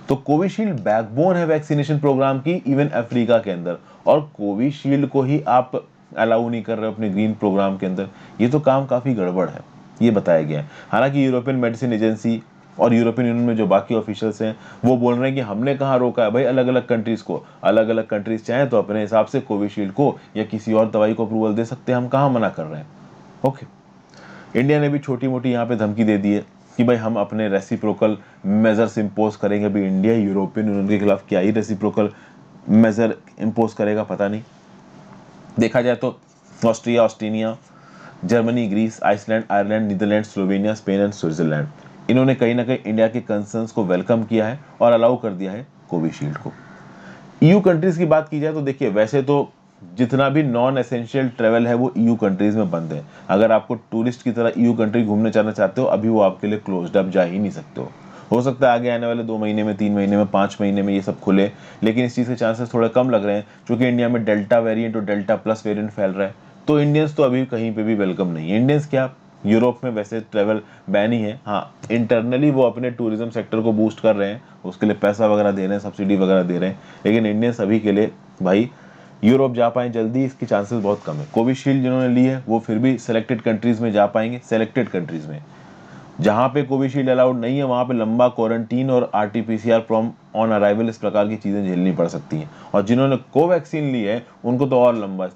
तो कोविशील्ड बैकबोन है वैक्सीनेशन प्रोग्राम की इवन अफ्रीका के अंदर, और कोविशील्ड को ही आप अलाउ नहीं कर रहे हो अपने ग्रीन प्रोग्राम के अंदर, ये तो काम काफ़ी गड़बड़ है, ये बताया गया है। हालांकि यूरोपियन मेडिसिन एजेंसी और यूरोपियन यूनियन में जो बाकी ऑफिशियल्स हैं वो बोल रहे हैं कि हमने कहाँ रोका है भाई, अलग अलग कंट्रीज को, अलग अलग कंट्रीज चाहें तो अपने हिसाब से कोविशील्ड को या किसी और दवाई को अप्रूवल दे सकते हैं, हम कहाँ मना कर रहे हैं। ओके, इंडिया ने भी छोटी मोटी यहाँ पे धमकी दे दी है कि भाई हम अपने रेसिप्रोकल मेजर्स इम्पोज करेंगे। अभी इंडिया यूरोपियन यूनियन के खिलाफ क्या ही रेसिप्रोकल मेजर इम्पोज करेगा पता नहीं। देखा जाए तो Austria, Australia, Germany, Greece, Iceland, Ireland, Netherland, Slovenia, Spain and Switzerland, इन्होंने कहीं ना कहीं इंडिया के कंसर्न्स को वेलकम किया है और अलाउ कर दिया है कोविशील्ड को। EU कंट्रीज की बात की जाए तो देखिए वैसे तो जितना भी नॉन एसेंशियल ट्रेवल है वो EU कंट्रीज में बंद है। अगर आपको टूरिस्ट की तरह EU कंट्री घूमने जाना चाहते हो अभी वो आपके लिए क्लोज्ड, आप जा ही नहीं सकते हो सकता है आगे आने वाले 2 महीने में, 3 महीने में, 5 महीने में ये सब खुले, लेकिन इस चीज़ के चांसेस थोड़े कम लग रहे हैं क्योंकि इंडिया में डेल्टा वेरिएंट और डेल्टा प्लस वेरिएंट फैल रहा है, तो इंडियंस तो अभी कहीं पे भी वेलकम नहीं है। इंडियंस क्या, यूरोप में वैसे ट्रैवल बैन ही है। हाँ, इंटरनली वो अपने टूरिज्म सेक्टर को बूस्ट कर रहे हैं, उसके लिए पैसा वगैरह दे रहे हैं, सब्सिडी वगैरह दे रहे हैं, लेकिन इंडियंस अभी के लिए भाई यूरोप जा पाए जल्दी, इसकी चांसेस बहुत कम है। कोविशील्ड जिन्होंने ली है वो फिर भी सेलेक्टेड कंट्रीज में जा पाएंगे, सेलेक्टेड कंट्रीज में। जहां पे कोविशील्ड अलाउड नहीं है वहां पे लंबा क्वारंटीन और आरटीपीसीआर फ्रॉम ऑन अराइवल इस प्रकार की चीजें झेलनी पड़ सकती हैं। और जिन्होंने कोवैक्सीन ली है उनको तो और लंबा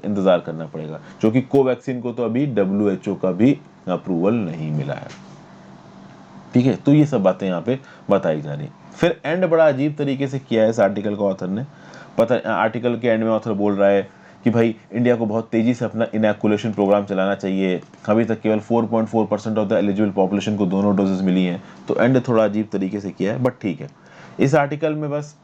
इंतजार करना पड़ेगा, क्योंकि कोवैक्सीन को तो अभी डब्ल्यूएचओ का भी अप्रूवल नहीं मिला है। ठीक है, तो ये सब बातें यहाँ पे बताई जा रही है। फिर एंड बड़ा अजीब तरीके से किया है इस आर्टिकल का ऑथर ने। आर्टिकल के एंड में ऑथर बोल रहा है कि भाई इंडिया को बहुत तेजी से अपना इनैकुलेशन प्रोग्राम चलाना चाहिए, अभी तक केवल 4.4% ऑफ द एलिजिबल पॉपुलेशन को दोनों डोजेस मिली हैं। तो एंड थोड़ा अजीब तरीके से किया है, बट ठीक है। इस आर्टिकल में बस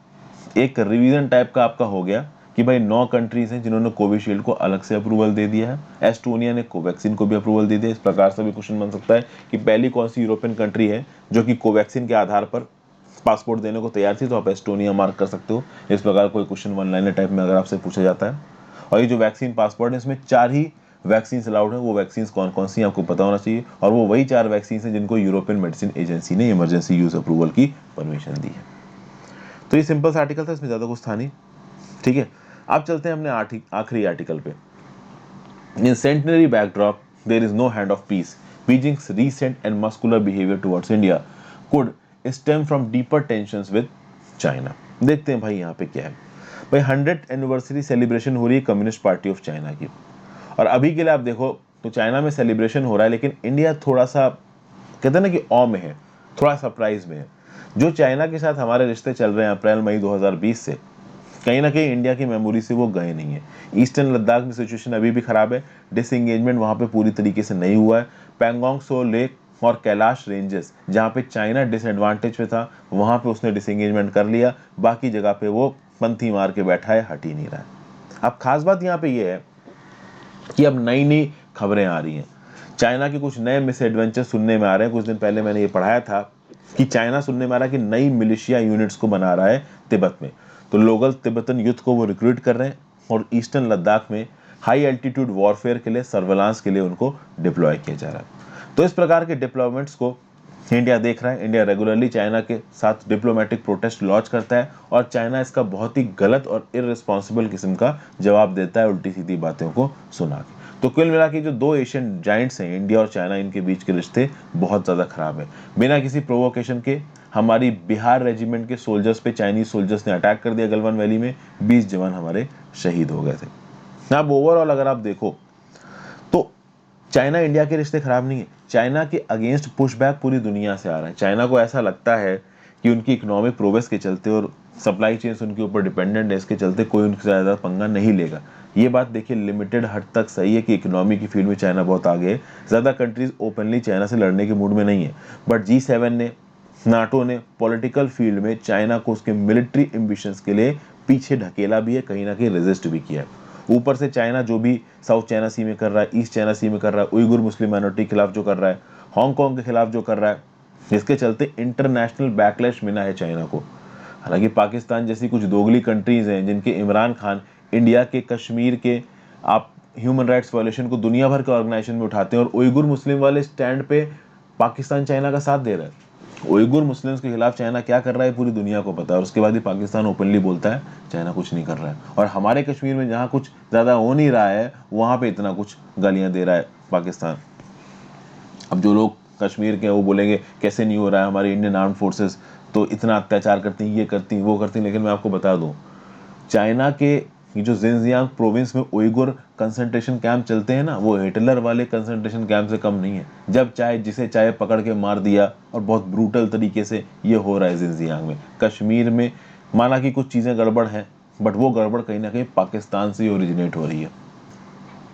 एक रिवीजन टाइप का आपका हो गया कि भाई 9 कंट्रीज हैं जिन्होंने कोविशील्ड को अलग से अप्रूवल दे दिया है, एस्टोनिया ने कोवैक्सीन को भी अप्रूवल दे दिया। इस प्रकार से भी क्वेश्चन बन सकता है कि पहली कौन सी यूरोपियन कंट्री है जो कि कोवैक्सीन के आधार पर पासपोर्ट देने को तैयार थी, तो आप एस्टोनिया मार्क कर सकते हो। इस प्रकार कोई क्वेश्चन वन लाइनर टाइप में अगर आपसे पूछा जाता है। और ये जो वैक्सीन पासपोर्ट है इसमें 4 ही वैक्सीन अलाउड है। वो वैक्सीन कौन कौन सी आपको पता होना चाहिए, और वो वही 4 वैक्सीन हैं जिनको यूरोपियन मेडिसिन एजेंसी ने इमरजेंसी यूज अप्रूवल की परमिशन दी है। तो ये सिंपल सा आर्टिकल था, इसमें ज्यादा कुछ था नहीं। ठीक है, अब चलते हैं अपने आखिरी आर्टिकल पे। In centenary backdrop there is no hand of peace, Beijing's recent and muscular behaviour towards India could stem from deeper tensions with China. देखते हैं भाई यहाँ पे क्या है। भाई 100th एनिवर्सरी सेलिब्रेशन हो रही है कम्युनिस्ट पार्टी ऑफ चाइना की, और अभी के लिए आप देखो तो चाइना में सेलिब्रेशन हो रहा है, लेकिन इंडिया थोड़ा सा कहते हैं ना कि ऑ में है, थोड़ा सरप्राइज में है। जो चाइना के साथ हमारे रिश्ते चल रहे हैं अप्रैल मई 2020 से, कहीं ना कहीं इंडिया की मेमोरी से वो गए नहीं है। ईस्टर्न लद्दाख में सिचुएशन अभी भी खराब है, डिसएंगेजमेंट वहां पे पूरी तरीके से नहीं हुआ है। पैंगोंग सो लेक और कैलाश रेंजेस जहाँ पे चाइना डिसएडवांटेज पे था, वहां पे उसने डिसएंगेजमेंट कर लिया, बाकी जगह पे वो पंथी मार के बैठा है, हट ही नहीं रहा है। अब खास बात यहाँ पे ये है कि अब नई नई खबरें आ रही हैं, चाइना के कुछ नए मिस एडवेंचर सुनने में आ रहे हैं। कुछ दिन पहले मैंने ये पढ़ाया था कि चाइना सुनने में आ रहा है कि नई मिलिशिया यूनिट्स को बना रहा है तिब्बत में, तो लोकल तिब्बतन यूथ को वो रिक्रूट कर रहे हैं, और ईस्टर्न लद्दाख में हाई एल्टीट्यूड वॉरफेयर के लिए, सर्वेलांस के लिए उनको डिप्लॉय किया जा रहा है। तो इस प्रकार के डिप्लॉयमेंट्स को इंडिया देख रहा है। इंडिया रेगुलरली चाइना के साथ डिप्लोमेटिक प्रोटेस्ट लॉन्च करता है, और चाइना इसका बहुत ही गलत और इररिस्पॉन्सिबल किस्म का जवाब देता है, उल्टी सीधी बातों को सुना के। तो कुल मिला के जो 2 एशियन जाइंट्स हैं इंडिया और चाइना, इनके बीच के रिश्ते बहुत ज़्यादा खराब है। बिना किसी प्रोवोकेशन के हमारी बिहार रेजिमेंट के सोल्जर्स पे चाइनीज सोल्जर्स ने अटैक कर दिया गलवान वैली में, 20 जवान हमारे शहीद हो गए थे। अब ओवरऑल अगर आप देखो तो चाइना इंडिया के रिश्ते खराब नहीं है, चाइना के अगेंस्ट पुशबैक पूरी दुनिया से आ रहा है। चाइना को ऐसा लगता है कि उनकी इकोनॉमिक प्रोग्रेस के चलते और सप्लाई चेन्स उनके ऊपर डिपेंडेंट है, इसके चलते कोई उनसे ज़्यादा पंगा नहीं लेगा। ये बात देखिए लिमिटेड हद तक सही है कि इकोनॉमी की फील्ड में चाइना बहुत आगे है, ज़्यादा कंट्रीज ओपनली चाइना से लड़ने के मूड में नहीं है। बट G7 ने, नाटो ने पॉलिटिकल फील्ड में चाइना को उसके मिलिट्री एम्बिशंस के लिए पीछे ढकेला भी है, कहीं ना कहीं रेजिस्ट भी किया है। ऊपर से चाइना जो भी साउथ चाइना सी में कर रहा है, ईस्ट चाइना सी में कर रहा है, उइगुर मुस्लिम माइनॉरिटी के खिलाफ जो कर रहा है, हांगकांग के खिलाफ जो कर रहा है, इसके चलते इंटरनेशनल बैकलैश मिला है चाइना को। हालांकि पाकिस्तान जैसी कुछ दोगली कंट्रीज हैं जिनके इमरान खान इंडिया के कश्मीर के आप ह्यूमन राइट्स वायलेशन को दुनिया भर के ऑर्गेनाइजेशन में उठाते हैं, और उइगुर मुस्लिम वाले स्टैंड पे पाकिस्तान चाइना का साथ दे रहा है। उइगुर मुस्लिम्स के खिलाफ चाइना क्या कर रहा है पूरी दुनिया को पता है, और उसके बाद ही पाकिस्तान ओपनली बोलता है चाइना कुछ नहीं कर रहा है। और हमारे कश्मीर में जहाँ कुछ ज़्यादा हो नहीं रहा है वहाँ पे इतना कुछ गालियाँ दे रहा है पाकिस्तान। अब जो लोग कश्मीर के वो बोलेंगे कैसे नहीं हो रहा है, हमारी इंडियन आर्म्ड फोर्सेस तो इतना अत्याचार करती हैं, ये करती हैं, वो करती हैं। लेकिन मैं आपको बता दूँ, चाइना के ये जो जिनजियांग प्रोविंस में उइगुर कंसंट्रेशन कैंप चलते हैं ना, वो हिटलर वाले कंसंट्रेशन कैंप से कम नहीं है। जब चाहे जिसे चाहे पकड़ के मार दिया, और बहुत ब्रूटल तरीके से ये हो रहा है जिनजियांग में। कश्मीर में माना कि कुछ चीज़ें गड़बड़ हैं, बट वो गड़बड़ कहीं ना कहीं पाकिस्तान से ही ओरिजिनेट हो रही है।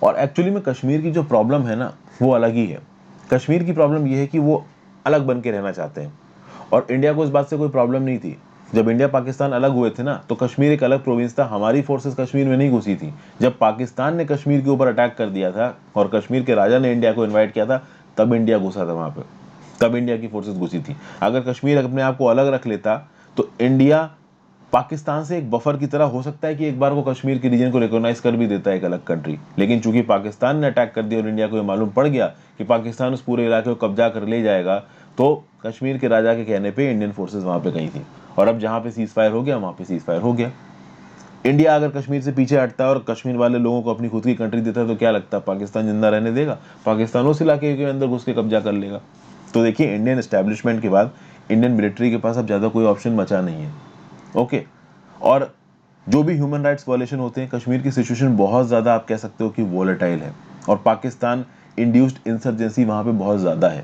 और एक्चुअली में कश्मीर की जो प्रॉब्लम है ना वो अलग ही है। कश्मीर की प्रॉब्लम ये है कि वो अलग बन के रहना चाहते हैं, और इंडिया को इस बात से कोई प्रॉब्लम नहीं थी। जब इंडिया पाकिस्तान अलग हुए थे ना, तो कश्मीर एक अलग प्रोविंस था, हमारी फोर्सेस कश्मीर में नहीं घुसी थी। जब पाकिस्तान ने कश्मीर के ऊपर अटैक कर दिया था और कश्मीर के राजा ने इंडिया को इन्वाइट किया था, तब इंडिया घुसा था वहां पे, तब इंडिया की फोर्सेस घुसी थी। अगर कश्मीर अपने आप को अलग रख लेता तो इंडिया पाकिस्तान से एक बफर की तरह हो सकता है कि एक बार वो कश्मीर के रीजन को रिकॉग्नाइज कर भी देता है एक अलग कंट्री, लेकिन चूंकि पाकिस्तान ने अटैक कर दिया और इंडिया को ये मालूम पड़ गया कि पाकिस्तान उस पूरे इलाके को कब्जा कर ले जाएगा, तो कश्मीर के राजा के कहने पे इंडियन फोर्सेस वहां पे गई थी, और अब जहां पे सीज फायर हो गया वहां पे सीज फायर हो गया। इंडिया अगर कश्मीर से पीछे हटता है और कश्मीर वाले लोगों को अपनी खुद की कंट्री देता है तो क्या लगता है पाकिस्तान जिंदा रहने देगा? पाकिस्तान उस इलाके के अंदर घुस के कब्जा कर लेगा। तो देखिए, इंडियन एस्टेब्लिशमेंट के बाद इंडियन मिलिट्री के पास अब ज्यादा कोई ऑप्शन बचा नहीं है। ओके, और जो भी ह्यूमन राइट्स वायलेशन होते हैं, कश्मीर की सिचुएशन बहुत ज़्यादा आप कह सकते हो कि वोलेटाइल है, और पाकिस्तान इंड्यूस्ड इंसर्जेंसी वहाँ पे बहुत ज़्यादा है।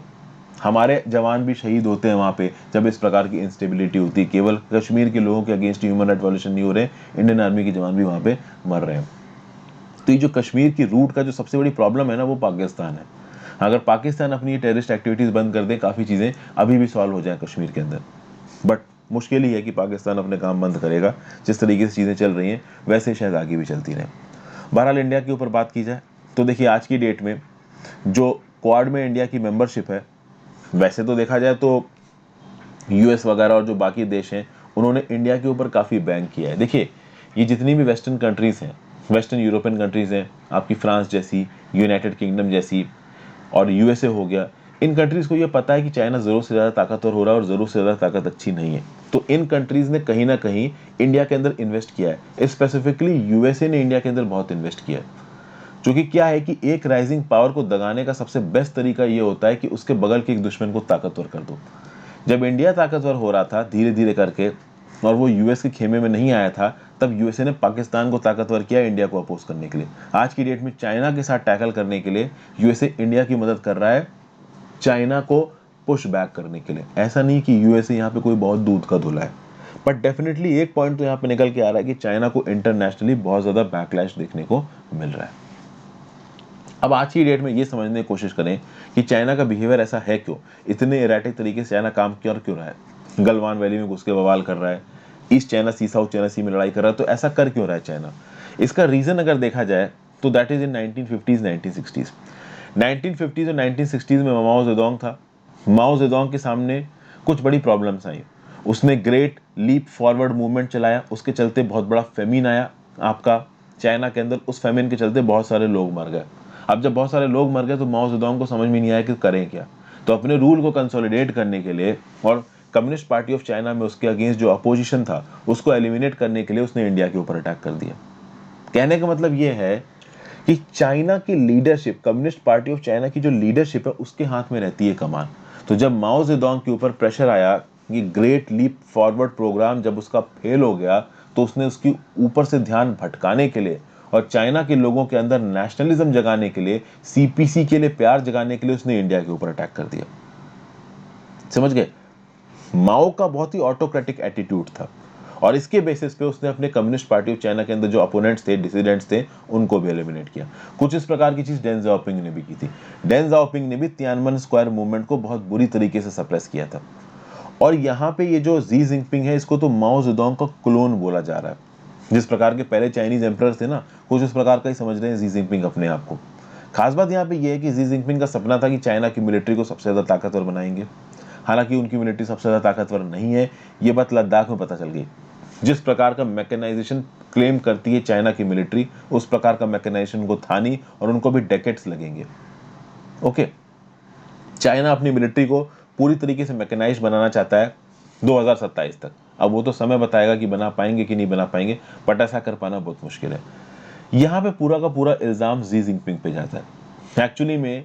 हमारे जवान भी शहीद होते हैं वहाँ पे जब इस प्रकार की इंस्टेबिलिटी होती है। केवल कश्मीर के लोगों के अगेंस्ट ह्यूमन राइट वायलेशन नहीं हो रहे, इंडियन आर्मी के जवान भी वहाँ पे मर रहे हैं। तो ये जो कश्मीर की रूट का जो सबसे बड़ी प्रॉब्लम है ना, वो पाकिस्तान है। अगर पाकिस्तान अपनी टेररिस्ट एक्टिविटीज़ बंद कर दे, काफ़ी चीज़ें अभी भी सॉल्व हो जाए कश्मीर के अंदर, बट मुश्किल ही है कि पाकिस्तान अपने काम बंद करेगा। जिस तरीके से चीज़ें चल रही हैं वैसे शायद आगे भी चलती रहें। बहरहाल, इंडिया के ऊपर बात की जाए तो देखिए, आज की डेट में जो क्वाड में इंडिया की मेंबरशिप है, वैसे तो देखा जाए तो यूएस वगैरह और जो बाकी देश हैं उन्होंने इंडिया के ऊपर काफ़ी बैंक किया है। देखिए, ये जितनी भी वेस्टर्न कंट्रीज़ हैं, वेस्टर्न यूरोपियन कंट्रीज़ हैं, आपकी फ्रांस जैसी, यूनाइटेड किंगडम जैसी, और यूएसए हो गया, इन कंट्रीज़ को ये पता है कि चाइना ज़रूर से ज़्यादा ताकतवर हो रहा है और ज़रूर से ज़्यादा ताकत अच्छी नहीं है। तो इन कंट्रीज़ ने कहीं ना कहीं इंडिया के अंदर इन्वेस्ट किया है। स्पेसिफिकली यूएसए ने इंडिया के अंदर बहुत इन्वेस्ट किया है। क्योंकि क्या है कि एक राइजिंग पावर को दगाने का सबसे बेस्ट तरीका ये होता है कि उसके बगल के एक दुश्मन को ताकतवर कर दो। जब इंडिया ताकतवर हो रहा था धीरे धीरे करके, और वो यूएस के खेमे में नहीं आया था, तब यूएसए ने पाकिस्तान को ताकतवर किया इंडिया को अपोज करने के लिए। आज की डेट में चाइना के साथ टैकल करने के लिए यूएसए इंडिया की मदद कर रहा है, चाइना को पुश बैक करने के लिए। ऐसा नहीं कि यूएसए यहाँ पे कोई बहुत दूध का धुला है, बट डेफिनेटली एक पॉइंट तो यहाँ पे निकल के आ रहा है कि चाइना को इंटरनेशनली बहुत ज्यादा बैकलैश देखने को मिल रहा है। अब आज की डेट में ये समझने की कोशिश करें कि चाइना का बिहेवियर ऐसा है क्यों, इतने इरेटिक तरीके से चाइना काम क्यों रहा है, गलवान वैली में घुस के बवाल कर रहा है, ईस्ट चाइना सी, साउथ चाइना सी में लड़ाई कर रहा है, तो ऐसा कर क्यों रहा है चाइना? इसका रीजन अगर देखा जाए तो that is in 1950s 1960s। 1950s और 1960s में माओ जेडोंग था। माओ जेडोंग के सामने कुछ बड़ी प्रॉब्लम्स आई। उसने ग्रेट लीप फॉरवर्ड मूवमेंट चलाया, उसके चलते बहुत बड़ा फेमिन आया आपका चाइना के अंदर। उस फेमिन के चलते बहुत सारे लोग मर गए। अब जब बहुत सारे लोग मर गए तो माओ जेडोंग को समझ में नहीं आया कि करें क्या। तो अपने रूल को कंसोलिडेट करने के लिए और कम्युनिस्ट पार्टी ऑफ चाइना में उसके अगेंस्ट जो अपोजिशन था उसको एलिमिनेट करने के लिए उसने इंडिया के ऊपर अटैक कर दिया। कहने का मतलब ये है कि चाइना की leadership, communist party of China की जो लीडरशिप है उसके हाथ में रहती है कमान। तो जब माओ जेडोंग के ऊपर प्रेशर आया कि ग्रेट लीप फॉरवर्ड प्रोग्राम जब उसका फेल हो गया, तो उसने उसकी ऊपर से ध्यान भटकाने के लिए और चाइना के लोगों के अंदर नेशनलिज्म जगाने के लिए, सीपीसी के लिए प्यार जगाने के लिए उसने इंडिया के ऊपर अटैक कर दिया। समझ गए? माओ का बहुत ही ऑटोक्रेटिक एटीट्यूड था, और इसके बेसिस पे उसने अपने कम्युनिस्ट पार्टी ऑफ चाइना के अंदर जो अपोनेंट्स थे, डिसिडेंट्स थे, उनको भी एलिमिनेट किया। कुछ इस प्रकार की चीज डेंग जाओपिंग ने भी की थी। डेंग जाओपिंग ने भी तियानमन स्क्वायर मूवमेंट को बहुत बुरी तरीके से सप्रेस किया था। और यहाँ पे ये जो जी जिनपिंग है, इसको तो माओ जेडोंग का क्लोन बोला जा रहा है। जिस प्रकार के पहले चाइनीज एम्परर थे ना, कुछ इस प्रकार का ही समझ रहे हैं जी जिनपिंग अपने आप को। खास बात यहाँ पे ये है कि जी जिनपिंग का सपना था कि चाइना की मिलिट्री को सबसे ज्यादा ताकतवर बनाएंगे। हालांकि उनकी मिलिट्री सबसे ज्यादा ताकतवर नहीं है, ये बात लद्दाख में पता चल गई। जिस प्रकार का मैकेनाइजेशन क्लेम करती है चाइना की मिलिट्री, उस प्रकार का मैकेनाइजेशन उनको था नहीं, और उनको भी डेकेड्स लगेंगे। ओके, चाइना अपनी मिलिट्री को पूरी तरीके से मैकेनाइज बनाना चाहता है 2027 तक। अब वो तो समय बताएगा कि बना पाएंगे कि नहीं बना पाएंगे, बट ऐसा कर पाना बहुत मुश्किल है। यहाँ पे पूरा का पूरा इल्जाम जी जिनपिंग पे जाता है। एक्चुअली में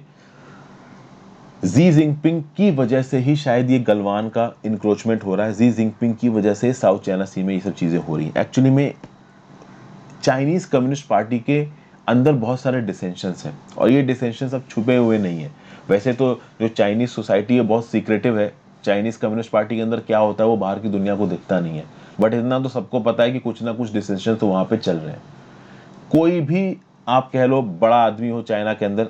जी जिनपिंग की वजह से ही शायद ये गलवान का इंक्रोचमेंट हो रहा है। जी जिनपिंग की वजह से साउथ चाइना सी में ये सब चीजें हो रही हैं। एक्चुअली में चाइनीज कम्युनिस्ट पार्टी के अंदर बहुत सारे डिसेंशंस हैं, और ये डिसेंशंस अब छुपे हुए नहीं है। वैसे तो जो चाइनीज सोसाइटी है बहुत सीक्रेटिव है। चाइनीज कम्युनिस्ट पार्टी के अंदर क्या होता है वो बाहर की दुनिया को दिखता नहीं है, बट इतना तो सबको पता है कि कुछ ना कुछ डिसेंशन तो वहां पे चल रहे हैं। कोई भी आप कह लो बड़ा आदमी हो चाइना के अंदर,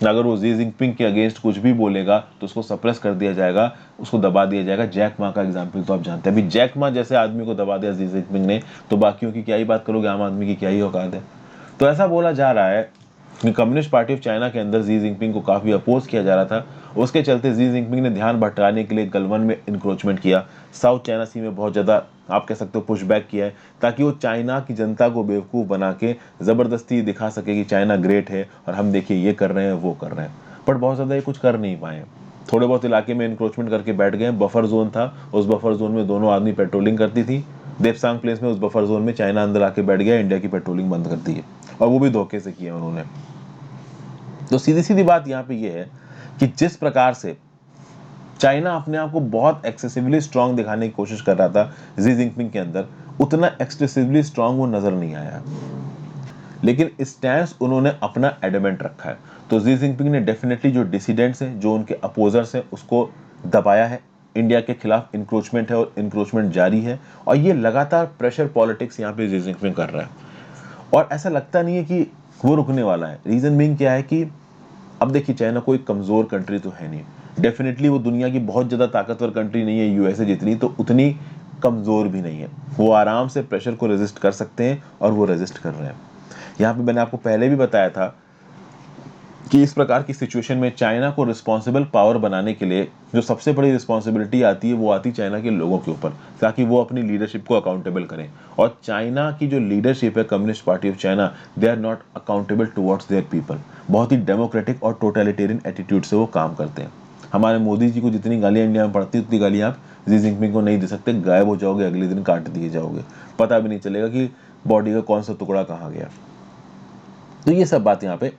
अगर वो जी जिनपिंग के अगेंस्ट कुछ भी बोलेगा तो उसको सप्रेस कर दिया जाएगा, उसको दबा दिया जाएगा। जैक मा का एग्जाम्पल तो आप जानते हैं। अभी जैक मा जैसे आदमी को दबा दिया जी जिनपिंग ने, तो बाकियों की क्या ही बात करोगे, आम आदमी की क्या ही औकात है। तो ऐसा बोला जा रहा है कि कम्युनिस्ट पार्टी ऑफ चाइना के अंदर जी जिनपिंग को काफ़ी अपोज किया जा रहा था। उसके चलते जी जिनपिंग ने ध्यान भटकाने के लिए गलवान में इंक्रोचमेंट किया, साउथ चाइना सी में बहुत ज़्यादा आप कह सकते हो पुशबैक किया है, ताकि वो चाइना की जनता को बेवकूफ़ बना के ज़बरदस्ती दिखा सके कि चाइना ग्रेट है और हम देखिए ये कर रहे हैं वो कर रहे हैं। बट बहुत ज़्यादा ये कुछ कर नहीं पाए, थोड़े बहुत इलाके में इंक्रोचमेंट करके बैठ गए। बफर जोन था, उस बफर जोन में दोनों आदमी पेट्रोलिंग करती थी। देपसांग प्लेस में उस बफर जोन में चाइना अंदर आके बैठ गया, इंडिया की पेट्रोलिंग बंद कर दी है, और वो भी धोखे से किया उन्होंने। तो सीधी सीधी बात यहाँ पे ये है कि जिस प्रकार से चाइना अपने आप को बहुत एक्सेसिवली स्ट्रांग दिखाने की कोशिश कर रहा था जी जिनपिंग के अंदर, उतना एक्सेसिवली स्ट्रांग वो नजर नहीं आया, लेकिन स्टैंस उन्होंने अपना एडमेंट रखा है। तो जी जिनपिंग ने डेफिनेटली जो डिसिडेंट्स हैं, जो उनके अपोजर्स हैं, उसको दबाया है। इंडिया के खिलाफ इंक्रोचमेंट है और इंक्रोचमेंट जारी है, और ये लगातार प्रेशर पॉलिटिक्स यहाँ पे जी जिनपिंग कर रहा है, और ऐसा लगता नहीं है कि वो रुकने वाला है। रीजन बीइंग क्या है कि अब देखिए चाइना कोई कमजोर कंट्री तो है नहीं, डेफिनेटली वो दुनिया की बहुत ज्यादा ताकतवर कंट्री नहीं है यूएसए जितनी, तो उतनी कमजोर भी नहीं है। वो आराम से प्रेशर को रेजिस्ट कर सकते हैं, और वो रेजिस्ट कर रहे हैं। यहाँ पे मैंने आपको पहले भी बताया था कि इस प्रकार की सिचुएशन में चाइना को रिस्पॉन्सिबल पावर बनाने के लिए जो सबसे बड़ी रिस्पॉन्सिबिलिटी आती है, वो आती है चाइना के लोगों के ऊपर, ताकि वो अपनी लीडरशिप को अकाउंटेबल करें। और चाइना की जो लीडरशिप है, communist party of China, they are not accountable towards their people. बहुत ही डेमोक्रेटिक और टोटलिटेरियन एटीट्यूड से वो काम करते हैं। हमारे मोदी जी को जितनी गालियां इंडिया में पड़ती उतनी गालियां आप जी जिनपिंग को नहीं दे सकते, गायब हो जाओगे, अगले दिन काट दिए जाओगे, पता भी नहीं चलेगा कि बॉडी का कौन सा टुकड़ा कहाँ गया। तो ये सब बात यहाँ पे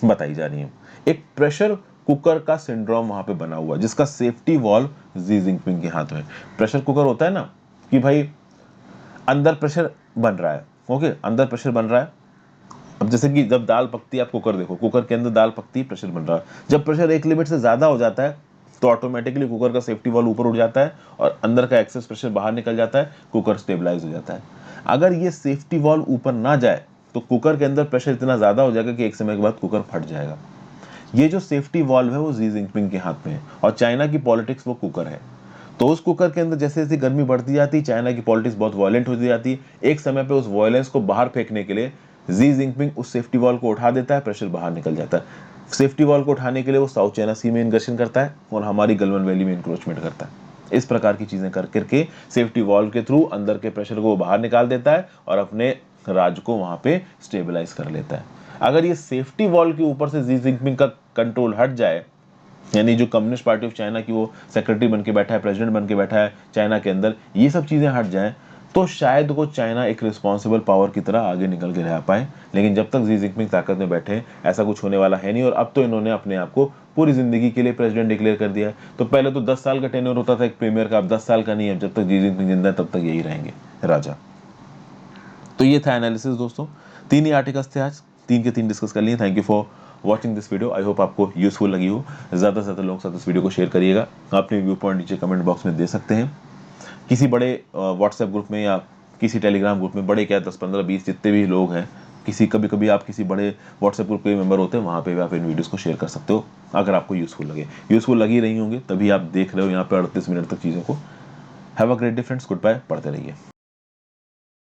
बताई जा रही है। एक प्रेशर कुकर का सिंड्रोम वहां पे बना हुआ है, जिसका सेफ्टी वॉल्व जी जिनपिंग के हाथ में। प्रेशर कुकर होता है ना कि भाई अंदर प्रेशर बन रहा है, ओके, अंदर प्रेशर बन रहा है। अब जैसे कि जब दाल पकती है, आप कुकर देखो, कुकर के अंदर दाल पकती है, प्रेशर बन रहा है। जब प्रेशर एक लिमिट से ज्यादा हो जाता है तो ऑटोमेटिकली कुकर का सेफ्टी वॉल्व ऊपर उठ जाता है और अंदर का एक्सेस प्रेशर बाहर निकल जाता है, कुकर स्टेबलाइज हो जाता है। अगर ये सेफ्टी वॉल्व ऊपर ना जाए तो कुकर के अंदर प्रेशर इतना ज्यादा हो जाएगा कि एक समय के बाद कुकर फट जाएगा। ये जो सेफ्टी वॉल्व है वो जी जिनपिंग के हाथ में है, और चाइना की पॉलिटिक्स वो कुकर है। तो उस कुकर के अंदर जैसे जैसे गर्मी बढ़ती जाती है, चाइना की पॉलिटिक्स बहुत वायलेंट होती जाती है। एक समय पे उस वायलेंस को बाहर फेंकने के लिए जी जिनपिंग उस सेफ्टी वॉल को उठा देता है, प्रेशर बाहर निकल जाता है। सेफ्टी वॉल को उठाने के लिए वो साउथ चाइना सी में इंगर्शन करता है और हमारी गलवान वैली में इंक्रोचमेंट करता है। इस प्रकार की चीजें कर करके सेफ्टी वॉल के थ्रू अंदर के प्रेशर को बाहर निकाल देता है और अपने राज को वहां पे स्टेबलाइज कर लेता है। अगर ये सेफ्टी वॉल के ऊपर से जी जिनपिंग का कंट्रोल हट जाए, यानी जो कम्युनिस्ट पार्टी ऑफ चाइना की वो सेक्रेटरी बन के बैठा है, प्रेसिडेंट बन के बैठा है चाइना के अंदर, ये सब चीजें हट जाएं, तो शायद वो चाइना एक रिस्पॉन्सिबल पावर की तरह आगे निकल के रह पाए। लेकिन जब तक जी जिनपिंग ताकत में बैठे, ऐसा कुछ होने वाला है नहीं। और अब तो इन्होंने अपने आप को पूरी जिंदगी के लिए प्रेसिडेंट डिक्लेयर कर दिया है। तो पहले तो 10 साल का टेन्योर होता था एक प्रीमियर का, अब 10 साल का नहीं है। जब तक जी जिनपिंग जिंदा है तब तक यही रहेंगे राजा। तो ये था एनालिसिस दोस्तों, 3 ही आर्टिकल्स थे आज, 3 के 3 डिस्कस कर लिए। Thank you for watching this video, I hope आपको यूजफुल लगी हो। ज़्यादा से ज़्यादा लोगों के साथ इस वीडियो को शेयर करिएगा। अपने व्यू पॉइंट नीचे कमेंट बॉक्स में दे सकते हैं, किसी बड़े व्हाट्सएप ग्रुप में या किसी टेलीग्राम ग्रुप में, बड़े क्या 10 15 20 जितने भी लोग हैं, किसी कभी कभी आप किसी बड़े व्हाट्सएप ग्रुप के मेंबर होते हैं, वहाँ पे भी आप इन वीडियोस को शेयर कर सकते हो अगर आपको यूजफुल लगे। यूजफुल लगी रही होंगे तभी आप देख रहे हो यहाँ पे 38 मिनट तक चीज़ों को। Have a great day friends, good bye, पढ़ते रहिए।